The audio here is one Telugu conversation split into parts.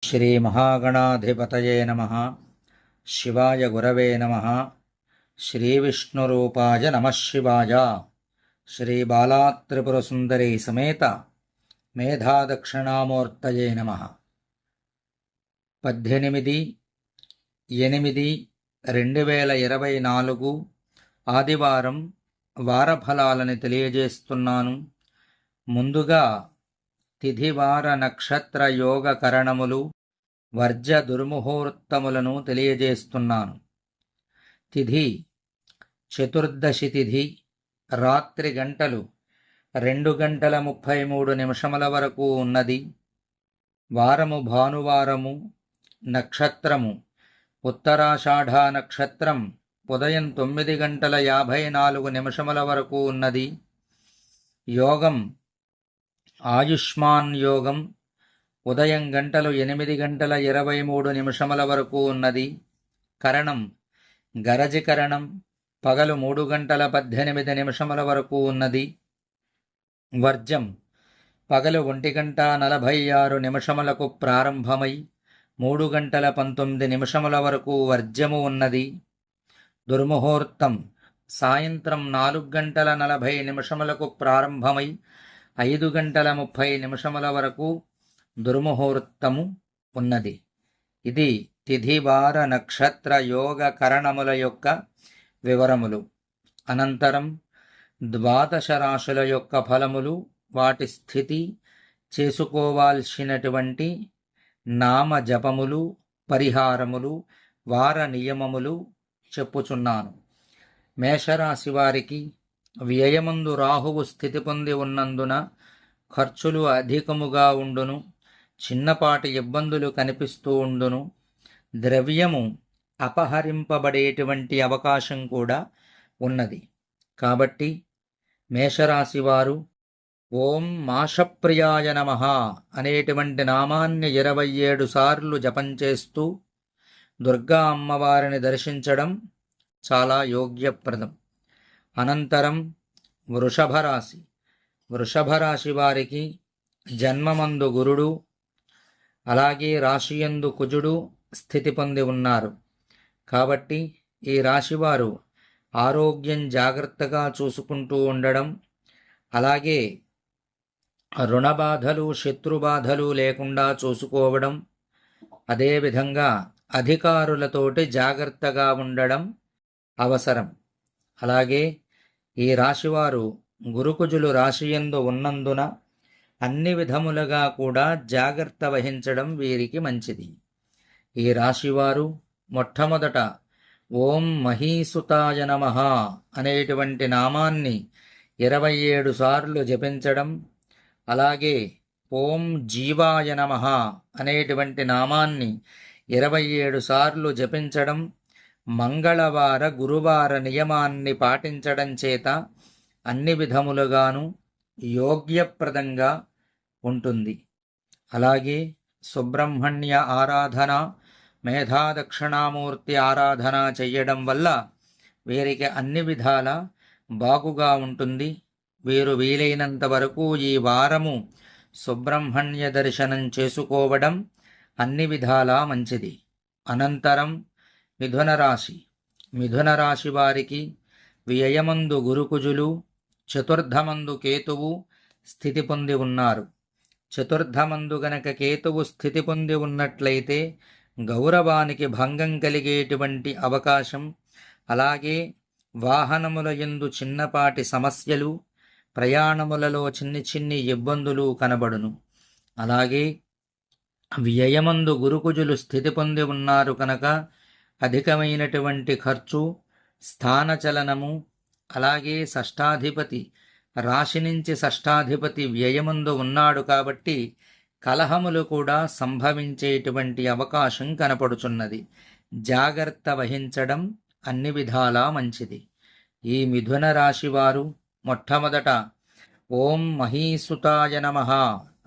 శ్రీమహాగణాధిపతయే నమః. శివాయ గురవే నమః. శ్రీవిష్ణురూపాయ నమః శివాయ. శ్రీబాలాత్రిపురసుందరీ సమేత మేధాదక్షిణామూర్తయే నమః. 18/8/2024 ఆదివారం వారఫలాలని తెలియజేస్తున్నాను. ముందుగా తిథివార నక్షత్ర యోగ కరణములు వర్జ దుర్ముహూర్తములను తెలియజేస్తున్నాను. తిథి చతుర్దశి తిథి రాత్రి 2:33 వరకు ఉన్నది. వారము భానువారము. నక్షత్రము ఉత్తరాషాఢ నక్షత్రం ఉదయం 9:54 వరకు ఉన్నది. యోగం ఆయుష్మాన్ యోగం ఉదయం 8:23 వరకు ఉన్నది. కరణం గరజికరణం పగలు 3:18 వరకు ఉన్నది. వర్జం పగలు 1:46 ప్రారంభమై 3:19 వరకు వర్జము ఉన్నది. దుర్ముహూర్తం సాయంత్రం 4:40 ప్రారంభమై 5:30 వరకు దుర్ముహూర్తము ఉన్నది. ఇది తిథివార నక్షత్ర యోగ కరణముల యొక్క వివరములు. అనంతరం ద్వాదశ రాశుల యొక్క ఫలములు, వాటి స్థితి, చేసుకోవాల్సినటువంటి నామ జపములు, పరిహారములు, వార నియమములు చెప్పుచున్నాను. మేషరాశి వారికి వ్యయమందు రాహువు స్థితి పొంది ఉన్నందున ఖర్చులు అధికముగా ఉండును. చిన్నపాటి ఇబ్బందులు కనిపిస్తూ ఉండును. ద్రవ్యము అపహరింపబడేటువంటి అవకాశం కూడా ఉన్నది. కాబట్టి మేషరాశివారు ఓం మాషప్రియాయ నమః అనేటువంటి నామాన్ని 27 సార్లు జపం చేస్తూ దుర్గా అమ్మవారిని దర్శించడం చాలా యోగ్యప్రదం. అనంతరం వృషభ రాశి వారికి జన్మమందు గురుడు, అలాగే రాశియందు కుజుడు స్థితి పొంది ఉన్నారు. కాబట్టి ఈ రాశివారు ఆరోగ్యం జాగ్రత్తగా చూసుకుంటూ ఉండడం, అలాగే రుణబాధలు, శత్రుబాధలు లేకుండా చూసుకోవడం, అదేవిధంగా అధికారులతోటి జాగ్రత్తగా ఉండడం అవసరం. అలాగే ఈ రాశివారు గురుకుజులు రాశియందు ఉన్నందున అన్ని విధములుగా కూడా జాగ్రత్త వహించడం వీరికి మంచిది. ఈ రాశివారు మొట్టమొదట ఓం మహీసుతాయ నమః అనేటువంటి నామాన్ని 27 సార్లు జపించడం, అలాగే ఓం జీవాయ నమః అనేటువంటి నామాన్ని 27 సార్లు జపించడం, మంగళవార గురువార నియమాన్ని పాటించడం చేత అన్ని విధములుగాను యోగ్యప్రదంగా ఉంటుంది. అలాగే సుబ్రహ్మణ్య ఆరాధన, మేధాదక్షిణామూర్తి ఆరాధన చెయ్యడం వల్ల వీరికి అన్ని విధాల బాగుగా ఉంటుంది. వీరు వీలైనంత వరకు ఈ వారము సుబ్రహ్మణ్య దర్శనం చేసుకోవడం అన్ని విధాలా మంచిది. అనంతరం మిథున రాశి వారికి వ్యయమందు గురుకుజులు, చతుర్థమందు కేతువు స్థితి పొంది ఉన్నారు. చతుర్థమందు గనక కేతువు స్థితి పొంది ఉన్నట్లయితే గౌరవానికి భంగం కలిగేటువంటి అవకాశం, అలాగే వాహనముల యందు చిన్నపాటి సమస్యలు, ప్రయాణములలో చిన్ని ఇబ్బందులు కనబడును. అలాగే వ్యయమందు గురుకుజులు స్థితి పొంది ఉన్నారు కనుక అధికమైనటువంటి ఖర్చు, స్థానచలనము, అలాగే షష్ఠాధిపతి రాశి నుంచి షష్ఠాధిపతి వ్యయమందు ఉన్నాడు కాబట్టి కలహములు కూడా సంభవించేటువంటి అవకాశం కనపడుచున్నది. జాగ్రత్త వహించడం అన్ని విధాలా మంచిది. ఈ మిథున రాశి వారు మొట్టమొదట ఓం మహీసుతాయ నమః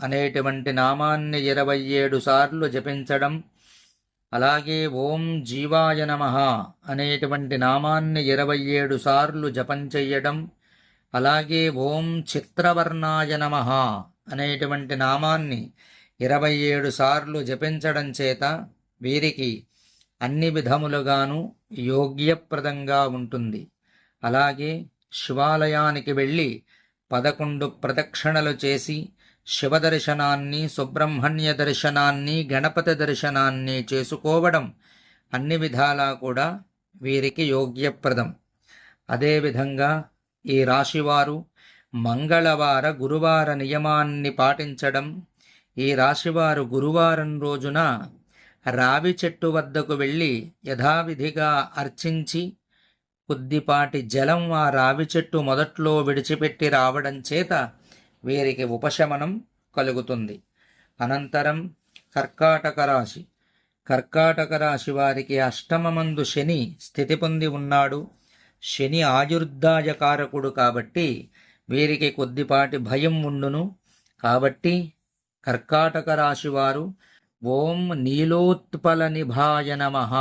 అనేటువంటి నామాన్ని 27 సార్లు జపించడం, అలాగే ఓం జీవాయ నమః అనేటువంటి నామాన్ని 27 సార్లు జపం చెయ్యడం, అలాగే ఓం చిత్రవర్ణాయ నమః అనేటువంటి నామాన్ని 27 సార్లు జపించడం చేత వీరికి అన్ని విధములుగాను యోగ్యప్రదంగా ఉంటుంది. అలాగే శివాలయానికి వెళ్ళి 11 ప్రదక్షిణలు చేసి శివదర్శనాన్ని, సుబ్రహ్మణ్య దర్శనాన్ని, గణపతి దర్శనాన్ని చేసుకోవడం అన్ని విధాలా కూడా వీరికి యోగ్యప్రదం. అదేవిధంగా ఈ రాశివారు మంగళవార గురువార నియమాన్ని పాటించడం, ఈ రాశివారు గురువారం రోజున రావి చెట్టు వద్దకు వెళ్ళి యథావిధిగా అర్చించి కొద్దిపాటి జలం ఆ రావి చెట్టు మొదట్లో విడిచిపెట్టి రావడం చేత వీరికి ఉపశమనం కలుగుతుంది. అనంతరం కర్కాటక రాశి. కర్కాటక రాశి వారికి అష్టమమందు శని స్థితి పొంది ఉన్నాడు. శని ఆయుర్దాయకారకుడు కాబట్టి వీరికి కొద్దిపాటి భయం ఉండును. కాబట్టి కర్కాటక రాశివారు ఓం నీలోత్పల నిభాయ నమః,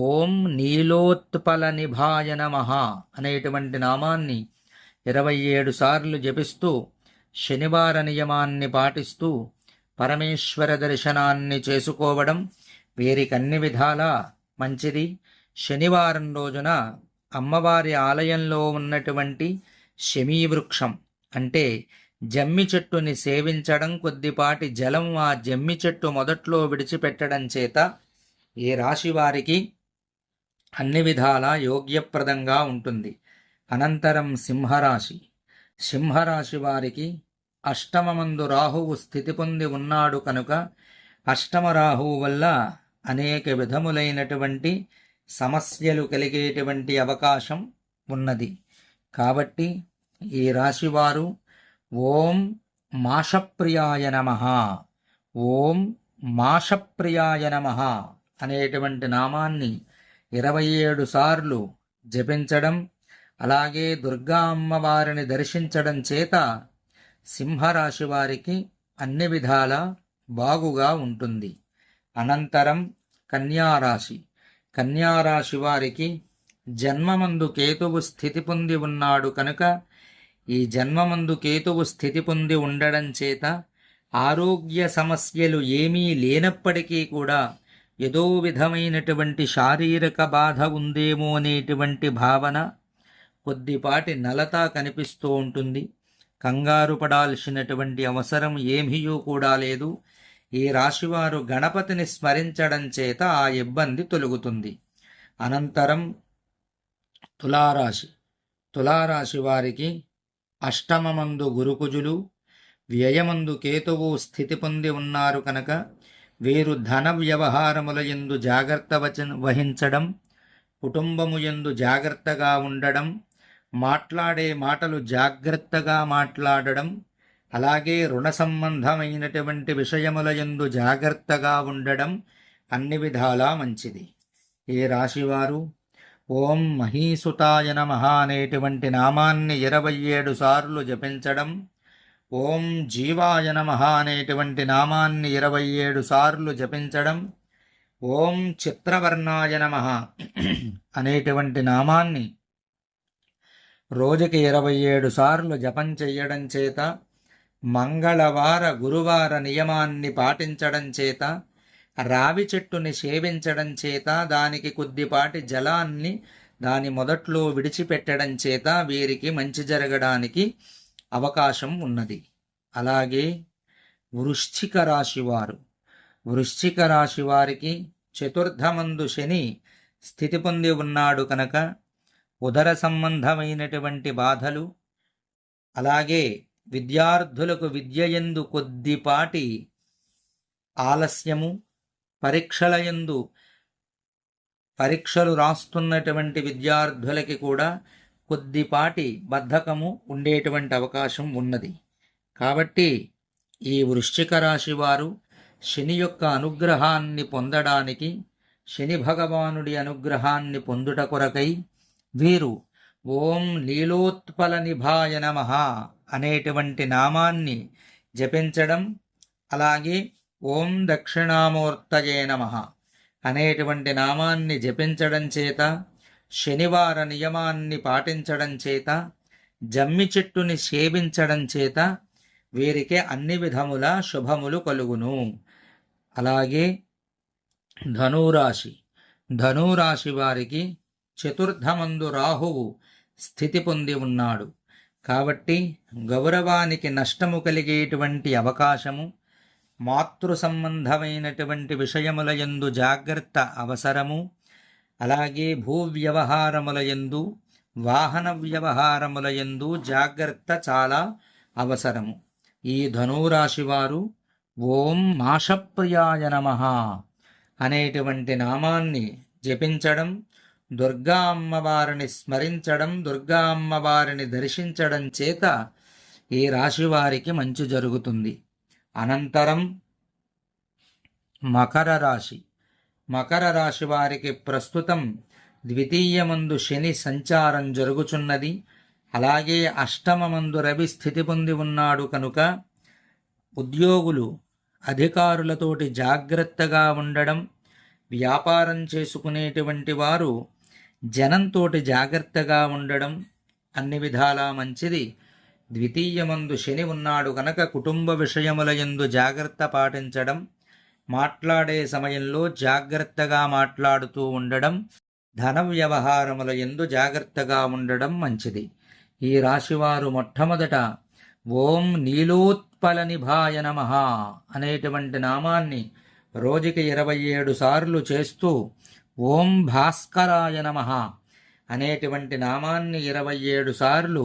ఓం నీలోత్పల నిభాయ నమః అనేటువంటి నామాన్ని 27 సార్లు జపిస్తూ శనివార నియమాన్ని పాటిస్తూ పరమేశ్వర దర్శనాన్ని చేసుకోవడం వీరికన్ని విధాలా మంచిది. శనివారం రోజున అమ్మవారి ఆలయంలో ఉన్నటువంటి శమీవృక్షం అంటే జమ్మి చెట్టుని సేవించడం, కొద్దిపాటి జలం ఆ జమ్మి చెట్టు మొదట్లో విడిచిపెట్టడం చేత ఈ రాశి వారికి అన్ని విధాలా యోగ్యప్రదంగా ఉంటుంది. అనంతరం సింహరాశి. సింహరాశి వారికి అష్టమమందు రాహువు స్థితి పొంది ఉన్నాడు కనుక అష్టమ రాహువు వల్ల అనేక విధములైనటువంటి సమస్యలు కలిగేటువంటి అవకాశం ఉన్నది. కాబట్టి ఈ రాశివారు ఓం మాషప్రియాయ నమః, ఓం మాషప్రియాయ నమః అనేటువంటి నామాన్ని 27 సార్లు జపించడం, అలాగే దుర్గా అమ్మవారిని దర్శించడం చేత సింహరాశి వారికి అన్ని విధాల బాగుగా ఉంటుంది. అనంతరం కన్యారాశి. కన్యారాశి వారికి జన్మమందు కేతువు స్థితి పొంది ఉన్నాడు కనుక ఈ జన్మమందు కేతువు స్థితి పొంది ఉండడం చేత ఆరోగ్య సమస్యలు ఏమీ లేనప్పటికీ కూడా ఏదో విధమైనటువంటి శారీరక బాధ ఉందేమో అనేటువంటి భావన, కొద్దిపాటి నలత కనిపిస్తూ ఉంటుంది. కంగారు పడాల్సినటువంటి అవసరం ఏమీయూ కూడా లేదు. ఈ రాశివారు గణపతిని స్మరించడం చేత ఆ ఇబ్బంది తొలగుతుంది. అనంతరం తులారాశి. తులారాశి వారికి అష్టమమందు గురుకుజులు, వ్యయమందు కేతువు స్థితి పొంది ఉన్నారు కనుక వీరు ధన వ్యవహారముల యందు జాగ్రత్త వహించడం, కుటుంబము యందు జాగ్రత్తగా ఉండడం, మాట్లాడే మాటలు జాగ్రత్తగా మాట్లాడడం, అలాగే రుణ సంబంధమైనటువంటి విషయముల యందు జాగ్రత్తగా ఉండడం అన్ని విధాలా మంచిది. ఈ రాశివారు ఓం మహీసుతాయ నమః అనేటువంటి నామాన్ని 27 సార్లు జపించడం, ఓం జీవాయ నమః అనేటువంటి నామాన్ని 27 సార్లు జపించడం, ఓం చిత్రవర్ణాయ నమః అనేటువంటి నామాన్ని రోజుకి 27 సార్లు జపం చెయ్యడం చేత, మంగళవార గురువార నియమాన్ని పాటించడం చేత, రావి చెట్టుని సేవించడం చేత, దానికి కొద్దిపాటి జలాన్ని దాని మొదట్లో విడిచిపెట్టడం చేత వీరికి మంచి జరగడానికి అవకాశం ఉన్నది. అలాగే వృశ్చిక రాశివారు. వృశ్చిక రాశి వారికి చతుర్థమందు శని స్థితి పొంది ఉన్నాడు కనుక ఉదర సంబంధమైనటువంటి బాధలు, అలాగే విద్యార్థులకు విద్యయందు కొద్దిపాటి ఆలస్యము, పరీక్షలు రాస్తున్నటువంటి విద్యార్థులకి కూడా కొద్దిపాటి బద్ధకము ఉండేటువంటి అవకాశం ఉన్నది. కాబట్టి ఈ వృశ్చిక రాశి వారు శని యొక్క అనుగ్రహాన్ని పొందడానికి, శని భగవానుడి అనుగ్రహాన్ని పొందుట కొరకై వీరు ఓం లీలోత్పల నిభాయ నమః అనేటువంటి నామాన్ని జపించడం, అలాగే ఓం దక్షిణామూర్తయే నమః అనేటువంటి నామాన్ని జపించడం చేత, శనివార నియమాన్ని పాటించడం చేత, జమ్మి చెట్టుని సేవించడం చేత వీరికి అన్ని విధముల శుభములు కలుగును. అలాగే ధనురాశి, ధనురాశి వారికి చతుర్థమందు రాహువు స్థితి పొంది ఉన్నాడు. కాబట్టి గౌరవానికి నష్టము కలిగేటువంటి అవకాశము, మాతృ సంబంధమైనటువంటి విషయముల యందు జాగ్రత్త అవసరము. అలాగే భూ వ్యవహారముల యందు, వాహన వ్యవహారముల యందు జాగ్రత్త చాలా అవసరము. ఈ ధనురాశి వారు ఓం మాషప్రియాయ నమః అనేటువంటి నామాన్ని జపించడం, దుర్గా అమ్మవారిని స్మరించడం, దుర్గా అమ్మవారిని దర్శించడం చేత ఈ రాశివారికి మంచి జరుగుతుంది. అనంతరం మకర రాశి, మకర రాశి వారికి ప్రస్తుతం ద్వితీయమందు శని సంచారం జరుగుచున్నది. అలాగే అష్టమమందు రవి స్థితి పొంది ఉన్నాడు కనుక ఉద్యోగులు అధికారులతోటి జాగ్రత్తగా ఉండడం, వ్యాపారం చేసుకునేటువంటి వారు జనంతోటి జాగ్రత్తగా ఉండడం అన్ని విధాలా మంచిది. ద్వితీయమందు శని ఉన్నాడు కనుక కుటుంబ విషయముల యందు జాగ్రత్త పాటించడం, మాట్లాడే సమయంలో జాగ్రత్తగా మాట్లాడుతూ ఉండడం, ధన వ్యవహారముల యందు జాగ్రత్తగా ఉండడం మంచిది. ఈ రాశివారు మొట్టమొదట ఓం నీలోత్పలనిభాయ నమః అనేటువంటి నామాన్ని రోజుకి 27 సార్లు చేస్తూ ఓం భాస్కరాయ నమః అనేటువంటి నామాన్ని 27 సార్లు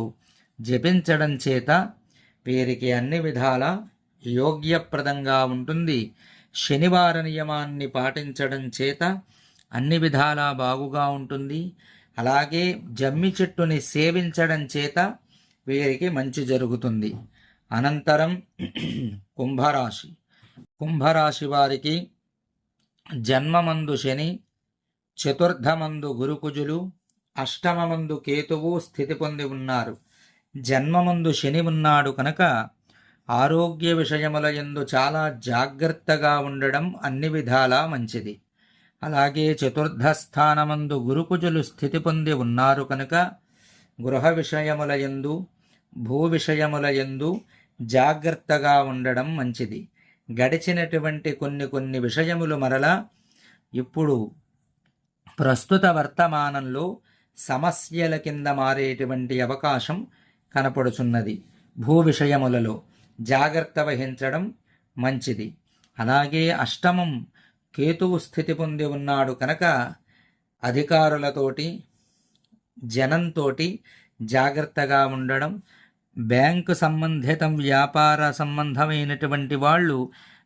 జపించడం చేత వీరికి అన్ని విధాల యోగ్యప్రదంగా ఉంటుంది. శనివార నియమాన్ని పాటించడం చేత అన్ని విధాలా బాగుగా ఉంటుంది. అలాగే జమ్మి చెట్టుని సేవించడం చేత వీరికి మంచి జరుగుతుంది. అనంతరం కుంభరాశి, కుంభరాశి వారికి జన్మమందు శని, చతుర్థమందు గురుకుజులు, అష్టమమందు కేతువు స్థితి పొంది ఉన్నారు. జన్మమందు శని ఉన్నాడు కనుక ఆరోగ్య విషయముల యందు చాలా జాగ్రత్తగా ఉండడం అన్ని విధాలా మంచిది. అలాగే చతుర్థ స్థానమందు గురుకుజులు స్థితి పొంది ఉన్నారు కనుక గృహ విషయముల యందు, భూ విషయముల యందు జాగ్రత్తగా ఉండడం మంచిది. గడిచినటువంటి కొన్ని విషయములు మరలా ఇప్పుడు ప్రస్తుత వర్తమానంలో సమస్యల కింద మారేటువంటి అవకాశం కనపడుచున్నది. భూ విషయములలో జాగ్రత్త వహించడం మంచిది. అలాగే అష్టమం కేతువు స్థితి పొంది ఉన్నాడు కనుక అధికారులతోటి, జనంతోటి జాగ్రత్తగా ఉండడం, బ్యాంకు సంబంధితం వ్యాపార సంబంధమైనటువంటి వాళ్ళు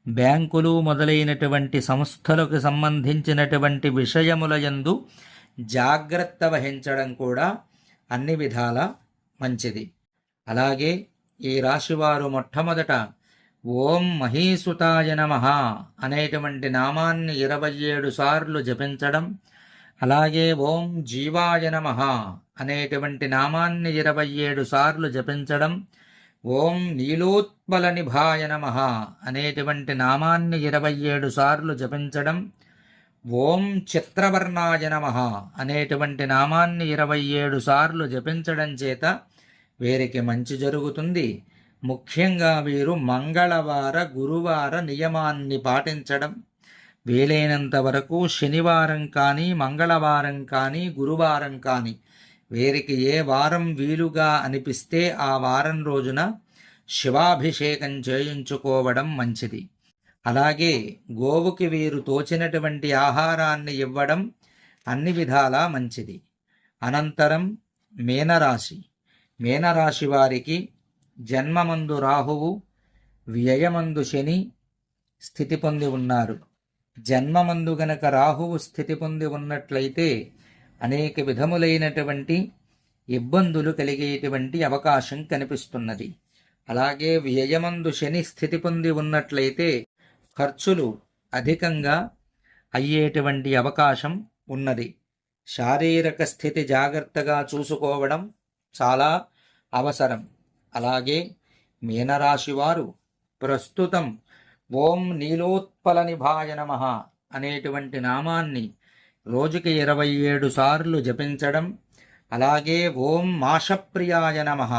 బ్యాంకులు మొదలైనటువంటి సంస్థలకు సంబంధించినటువంటి విషయముల యందు జాగ్రత్త వహించడం కూడా అన్ని విధాల మంచిది. అలాగే ఈ రాశివారు మొట్టమొదట ఓం మహీసుతాయ నమః అనేటువంటి నామాన్ని 27 సార్లు జపించడం, అలాగే ఓం జీవాయ నమః అనేటువంటి నామాన్ని 27 సార్లు జపించడం, ఓం నీలోత్పలనిభాయ నమః అనేటువంటి నామాన్ని 27 సార్లు జపించడం, ఓం చిత్రవర్ణాయ నమః అనేటువంటి నామాన్ని 27 సార్లు జపించడం చేత వీరికి మంచి జరుగుతుంది. ముఖ్యంగా వీరు మంగళవార, గురువార నియమాన్ని పాటించడం, వీలైనంత వరకు శనివారం కానీ, మంగళవారం కానీ, గురువారం కానీ వీరికి ఏ వారం వీలుగా అనిపిస్తే ఆ వారం రోజున శివాభిషేకం చేయించుకోవడం మంచిది. అలాగే గోవుకి వీరు తోచినటువంటి ఆహారాన్ని ఇవ్వడం అన్ని విధాలా మంచిది. అనంతరం మీనరాశి, మీనరాశి వారికి జన్మమందు రాహువు, వ్యయమందు శని స్థితి పొంది ఉన్నారు. జన్మమందు గనక రాహువు స్థితి పొంది ఉన్నట్లయితే అనేక విధములైనటువంటి ఇబ్బందులు కలిగేటువంటి అవకాశం కనిపిస్తున్నది. అలాగే వ్యయమందు శని స్థితి పొంది ఉన్నట్లయితే ఖర్చులు అధికంగా అయ్యేటువంటి అవకాశం ఉన్నది. శారీరక స్థితి జాగ్రత్తగా చూసుకోవడం చాలా అవసరం. అలాగే మీనరాశి వారు ప్రస్తుతం ఓం నీలోత్పలనిభాయ నమః అనేటువంటి నామాన్ని రోజుకి 27 సార్లు జపించడం, అలాగే ఓం మాషప్రియాయ నమః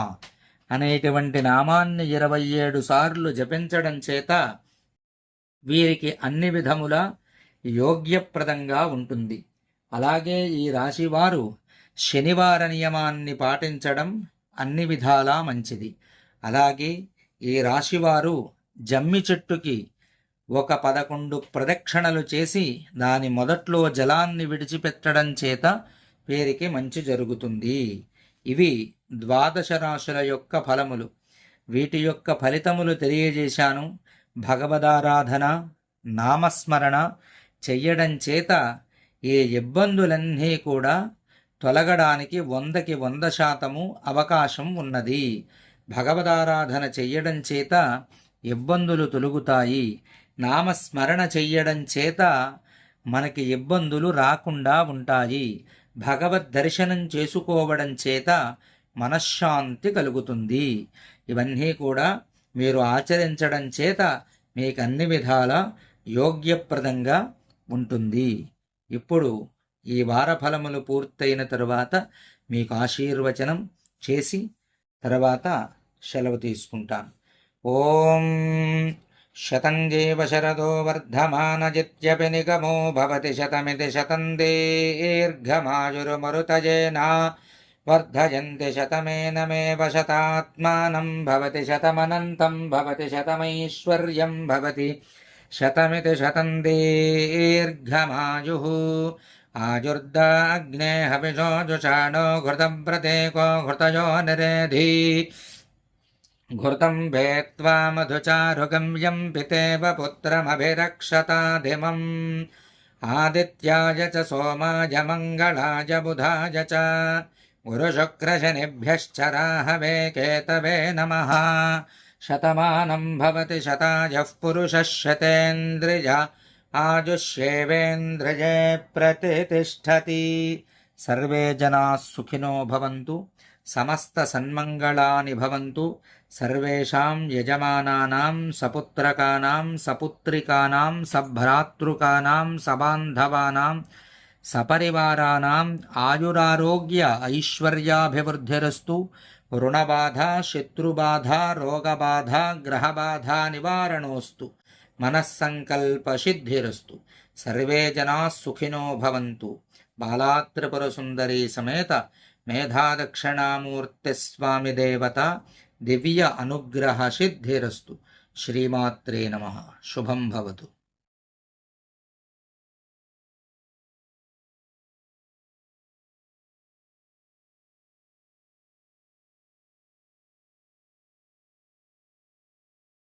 అనేటువంటి నామాన్ని 27 సార్లు జపించడం చేత వీరికి అన్ని విధముల యోగ్యప్రదంగా ఉంటుంది. అలాగే ఈ రాశివారు శనివార నియమాన్ని పాటించడం అన్ని విధాలా మంచిది. అలాగే ఈ రాశివారు జమ్మి చెట్టుకి ఒక 11 ప్రదక్షిణలు చేసి దాని మొదట్లో జలాన్ని విడిచిపెట్టడం చేత వీరికి మంచి జరుగుతుంది. ఇవి 12 రాశుల యొక్క ఫలములు. వీటి యొక్క ఫలితములు తెలియజేశాను. భగవదారాధన, నామస్మరణ చెయ్యడం చేత ఈ ఇబ్బందులన్నీ కూడా తొలగడానికి 100కి 100% అవకాశం ఉన్నది. భగవదారాధన చెయ్యడం చేత ఇబ్బందులు తొలగుతాయి. నామస్మరణ చెయ్యడం చేత మనకి ఇబ్బందులు రాకుండా ఉంటాయి. భగవద్ దర్శనం చేసుకోవడం చేత మనశ్శాంతి కలుగుతుంది. ఇవన్నీ కూడా మీరు ఆచరించడం చేత మీకు అన్ని విధాల యోగ్యప్రదంగా ఉంటుంది. ఇప్పుడు ఈ వార ఫలములు పూర్తయిన తరువాత మీకు ఆశీర్వచనం చేసి తర్వాత సెలవు తీసుకుంటాను. ఓం శతంజీవ శరదో వర్ధమానజిత్యపి నిగమో భవతి శతమితి శతం దీర్ఘమాయురుమరుతజేనా వర్ధయంతి శతమేనమేవ శతాత్మానం భవతి శతమనంతం భవతి శతమైశ్వర్యం భవతి శతమితి శతం దీర్ఘమాయుః. ఆయుర్దాగ్నే హవిషో జుషాణో ఘృతం ప్రతేకో ఘృతయో నిరేధి ఘృతం భేత్వా మధుచారుగమ్యం పితేవ పుత్రమభిరక్షతాధిమం. ఆదిత్యాయ చ సోమాయ మంగళాయ బుధాయ చ గురుశుక్రశనిభ్యశ్చ రాహవే కేతవే నమః. శతమానం భవతి శతాయః పురుషः శతేంద్రియ ఆయుష్యేవేంద్రియే ప్రతిష్టతి. సర్వే జనాః సుఖినో భవంతు, సమస్త సన్మంగళాని భవంతు. సర్వేషాం యజమానానాం సపుత్రకానాం సపుత్రికానాం సభ్రాతృకానాం సబాంధవానాం సపరివారానాం ఆయురారోగ్య ఐశ్వర్యాభివృద్ధిరస్తు. రుణబాధ, శత్రుబాధ, రోగబాధ, గ్రహబాధ నివారణోస్తు. మనస్సంకల్పసిద్ధిరస్తు. సర్వే జనాః సుఖినో భవంతు. బాలాత్రిపురసుందరీ సమేత మేధాదక్షిణామూర్తి స్వామి దేవత దివ్య అనుగ్రహ సిద్ధిరస్తు. శ్రీమాత్రే నమః. శుభం భవతు.